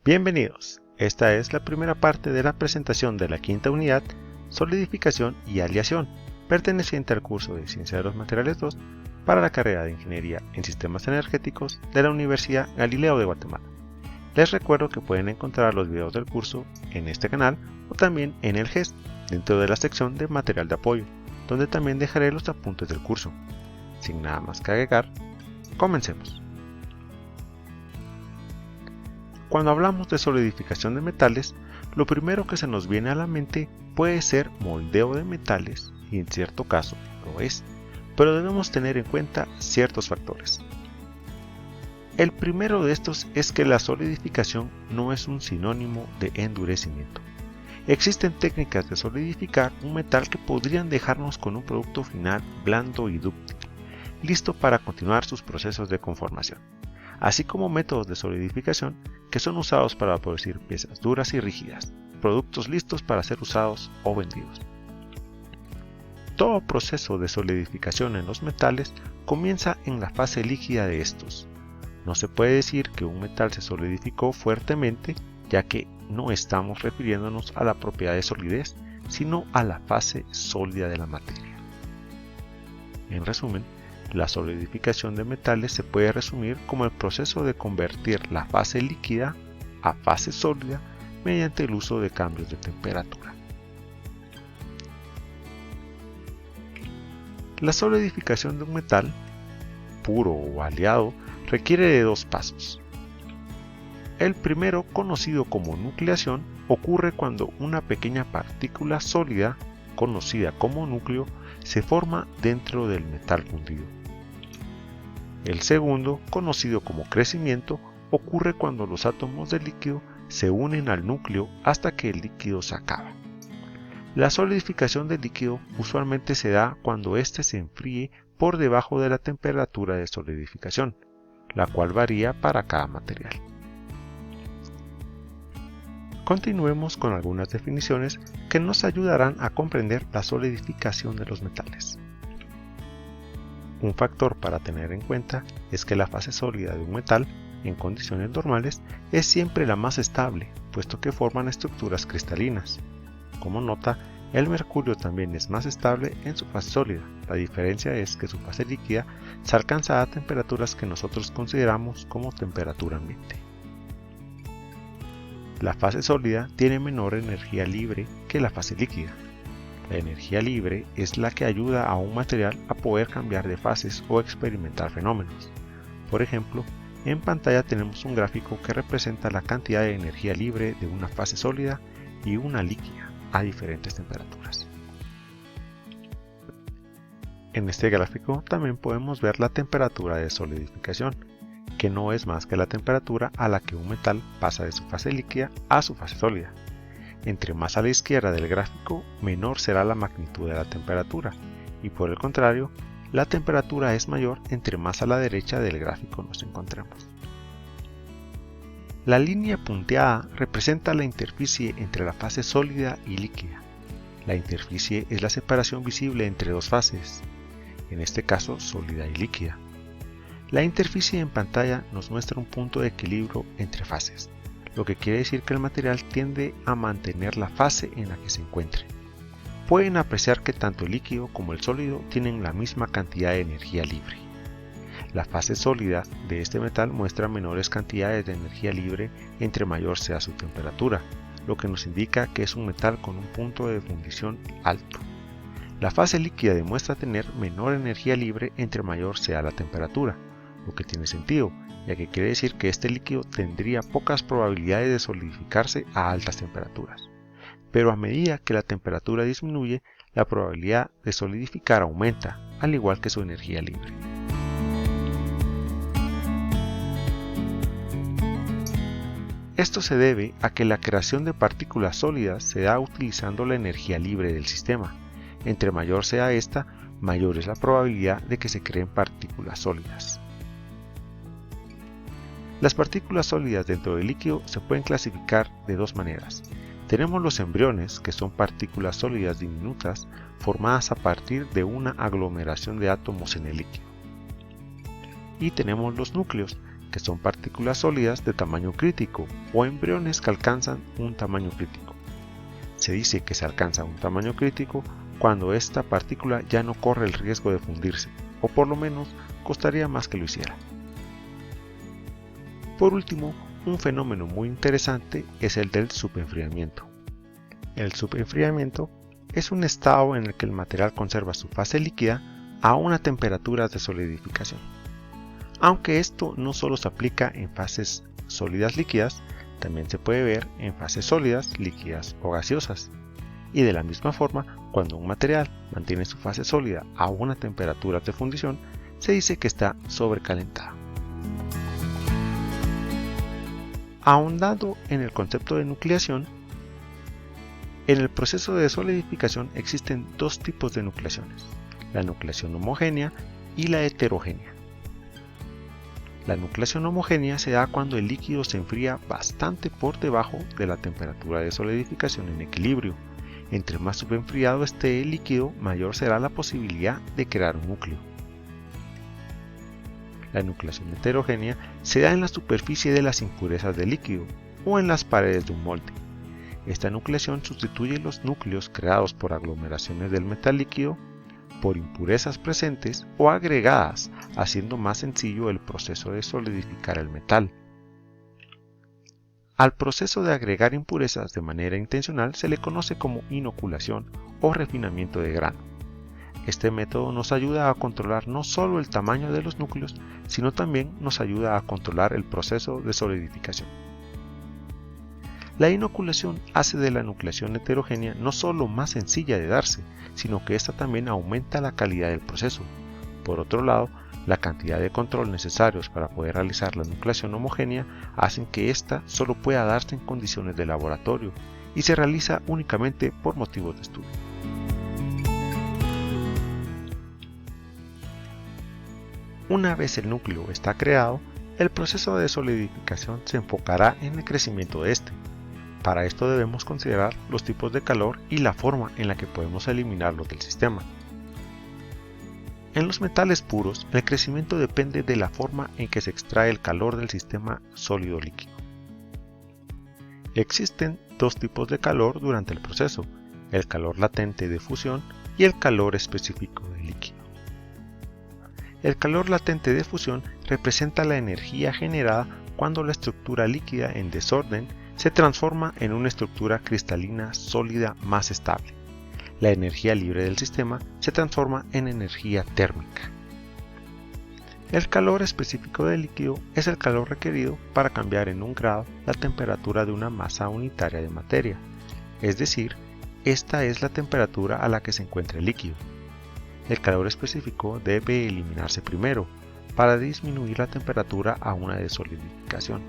Bienvenidos, esta es la primera parte de la presentación de la quinta unidad, Solidificación y Aleación, perteneciente al curso de Ciencia de los Materiales 2 para la carrera de Ingeniería en Sistemas Energéticos de la Universidad Galileo de Guatemala. Les recuerdo que pueden encontrar los videos del curso en este canal o también en el GES, dentro de la sección de material de apoyo, donde también dejaré los apuntes del curso. Sin nada más que agregar, comencemos. Cuando hablamos de solidificación de metales, lo primero que se nos viene a la mente puede ser moldeo de metales, y en cierto caso lo es, pero debemos tener en cuenta ciertos factores. El primero de estos es que la solidificación no es un sinónimo de endurecimiento. Existen técnicas de solidificar un metal que podrían dejarnos con un producto final blando y dúctil, listo para continuar sus procesos de conformación, así como métodos de solidificación que son usados para producir piezas duras y rígidas, productos listos para ser usados o vendidos. Todo proceso de solidificación en los metales comienza en la fase líquida de estos. No se puede decir que un metal se solidificó fuertemente, ya que no estamos refiriéndonos a la propiedad de solidez, sino a la fase sólida de la materia. En resumen, la solidificación de metales se puede resumir como el proceso de convertir la fase líquida a fase sólida mediante el uso de cambios de temperatura. La solidificación de un metal, puro o aleado, requiere de dos pasos. El primero, conocido como nucleación, ocurre cuando una pequeña partícula sólida, conocida como núcleo, se forma dentro del metal fundido. El segundo, conocido como crecimiento, ocurre cuando los átomos del líquido se unen al núcleo hasta que el líquido se acaba. La solidificación del líquido usualmente se da cuando éste se enfríe por debajo de la temperatura de solidificación, la cual varía para cada material. Continuemos con algunas definiciones que nos ayudarán a comprender la solidificación de los metales. Un factor para tener en cuenta es que la fase sólida de un metal, en condiciones normales, es siempre la más estable, puesto que forman estructuras cristalinas. Como nota, el mercurio también es más estable en su fase sólida. La diferencia es que su fase líquida se alcanza a temperaturas que nosotros consideramos como temperatura ambiente. La fase sólida tiene menor energía libre que la fase líquida. La energía libre es la que ayuda a un material a poder cambiar de fases o experimentar fenómenos. Por ejemplo, en pantalla tenemos un gráfico que representa la cantidad de energía libre de una fase sólida y una líquida a diferentes temperaturas. En este gráfico también podemos ver la temperatura de solidificación, que no es más que la temperatura a la que un metal pasa de su fase líquida a su fase sólida. Entre más a la izquierda del gráfico, menor será la magnitud de la temperatura, y por el contrario, la temperatura es mayor entre más a la derecha del gráfico nos encontremos. La línea punteada representa la interficie entre la fase sólida y líquida. La interficie es la separación visible entre dos fases, en este caso sólida y líquida. La interficie en pantalla nos muestra un punto de equilibrio entre fases, lo que quiere decir que el material tiende a mantener la fase en la que se encuentre. Pueden apreciar que tanto el líquido como el sólido tienen la misma cantidad de energía libre. La fase sólida de este metal muestra menores cantidades de energía libre entre mayor sea su temperatura, lo que nos indica que es un metal con un punto de fundición alto. La fase líquida demuestra tener menor energía libre entre mayor sea la temperatura, lo que tiene sentido, ya que quiere decir que este líquido tendría pocas probabilidades de solidificarse a altas temperaturas. Pero a medida que la temperatura disminuye, la probabilidad de solidificar aumenta, al igual que su energía libre. Esto se debe a que la creación de partículas sólidas se da utilizando la energía libre del sistema. Entre mayor sea esta, mayor es la probabilidad de que se creen partículas sólidas. Las partículas sólidas dentro del líquido se pueden clasificar de dos maneras. Tenemos los embriones, que son partículas sólidas diminutas formadas a partir de una aglomeración de átomos en el líquido. Y tenemos los núcleos, que son partículas sólidas de tamaño crítico o embriones que alcanzan un tamaño crítico. Se dice que se alcanza un tamaño crítico cuando esta partícula ya no corre el riesgo de fundirse, o por lo menos costaría más que lo hiciera. Por último, un fenómeno muy interesante es el del subenfriamiento. El subenfriamiento es un estado en el que el material conserva su fase líquida a una temperatura de solidificación. Aunque esto no solo se aplica en fases sólidas líquidas, también se puede ver en fases sólidas, líquidas o gaseosas. Y de la misma forma, cuando un material mantiene su fase sólida a una temperatura de fundición, se dice que está sobrecalentado. Ahondando en el concepto de nucleación, en el proceso de solidificación existen dos tipos de nucleaciones, la nucleación homogénea y la heterogénea. La nucleación homogénea se da cuando el líquido se enfría bastante por debajo de la temperatura de solidificación en equilibrio. Entre más subenfriado esté el líquido, mayor será la posibilidad de crear un núcleo. La nucleación heterogénea se da en la superficie de las impurezas del líquido o en las paredes de un molde. Esta nucleación sustituye los núcleos creados por aglomeraciones del metal líquido por impurezas presentes o agregadas, haciendo más sencillo el proceso de solidificar el metal. Al proceso de agregar impurezas de manera intencional se le conoce como inoculación o refinamiento de grano. Este método nos ayuda a controlar no solo el tamaño de los núcleos, sino también nos ayuda a controlar el proceso de solidificación. La inoculación hace de la nucleación heterogénea no solo más sencilla de darse, sino que esta también aumenta la calidad del proceso. Por otro lado, la cantidad de control necesarios para poder realizar la nucleación homogénea hacen que ésta solo pueda darse en condiciones de laboratorio y se realiza únicamente por motivos de estudio. Una vez el núcleo está creado, el proceso de solidificación se enfocará en el crecimiento de este. Para esto debemos considerar los tipos de calor y la forma en la que podemos eliminarlos del sistema. En los metales puros, el crecimiento depende de la forma en que se extrae el calor del sistema sólido-líquido. Existen dos tipos de calor durante el proceso, el calor latente de fusión y el calor específico del líquido. El calor latente de fusión representa la energía generada cuando la estructura líquida en desorden se transforma en una estructura cristalina sólida más estable. La energía libre del sistema se transforma en energía térmica. El calor específico del líquido es el calor requerido para cambiar en 1 grado la temperatura de una masa unitaria de materia, es decir, esta es la temperatura a la que se encuentra el líquido. El calor específico debe eliminarse primero para disminuir la temperatura a una de solidificación,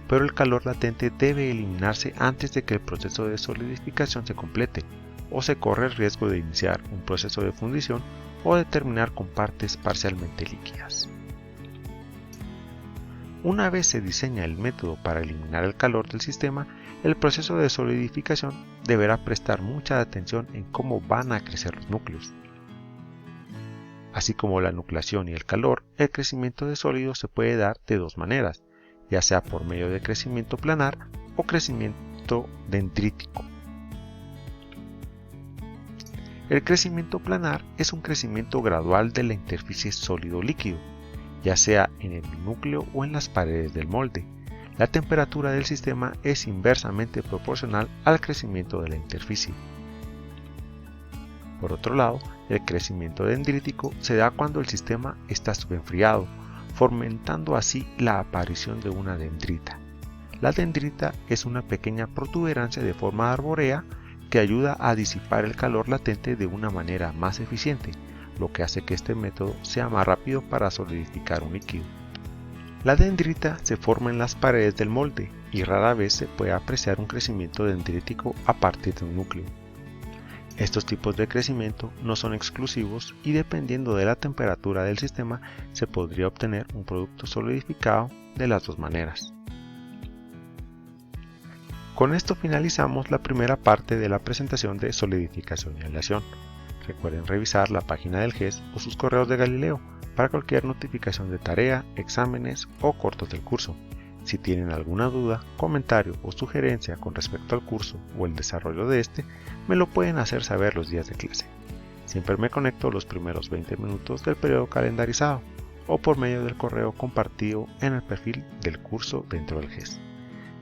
pero el calor latente debe eliminarse antes de que el proceso de solidificación se complete, o se corre el riesgo de iniciar un proceso de fundición o de terminar con partes parcialmente líquidas. Una vez se diseña el método para eliminar el calor del sistema, el proceso de solidificación deberá prestar mucha atención en cómo van a crecer los núcleos. Así como la nucleación y el calor, el crecimiento de sólidos se puede dar de dos maneras, ya sea por medio de crecimiento planar o crecimiento dendrítico. El crecimiento planar es un crecimiento gradual de la interfaz sólido-líquido, ya sea en el núcleo o en las paredes del molde. La temperatura del sistema es inversamente proporcional al crecimiento de la interfaz. Por otro lado, el crecimiento dendrítico se da cuando el sistema está subenfriado, fomentando así la aparición de una dendrita. La dendrita es una pequeña protuberancia de forma arbórea que ayuda a disipar el calor latente de una manera más eficiente, lo que hace que este método sea más rápido para solidificar un líquido. La dendrita se forma en las paredes del molde y rara vez se puede apreciar un crecimiento dendrítico a partir de un núcleo. Estos tipos de crecimiento no son exclusivos y dependiendo de la temperatura del sistema se podría obtener un producto solidificado de las dos maneras. Con esto finalizamos la primera parte de la presentación de solidificación y aleación. Recuerden revisar la página del GES o sus correos de Galileo para cualquier notificación de tarea, exámenes o cortos del curso. Si tienen alguna duda, comentario o sugerencia con respecto al curso o el desarrollo de este, me lo pueden hacer saber los días de clase. Siempre me conecto los primeros 20 minutos del periodo calendarizado o por medio del correo compartido en el perfil del curso dentro del GES.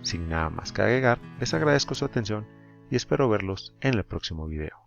Sin nada más que agregar, les agradezco su atención y espero verlos en el próximo video.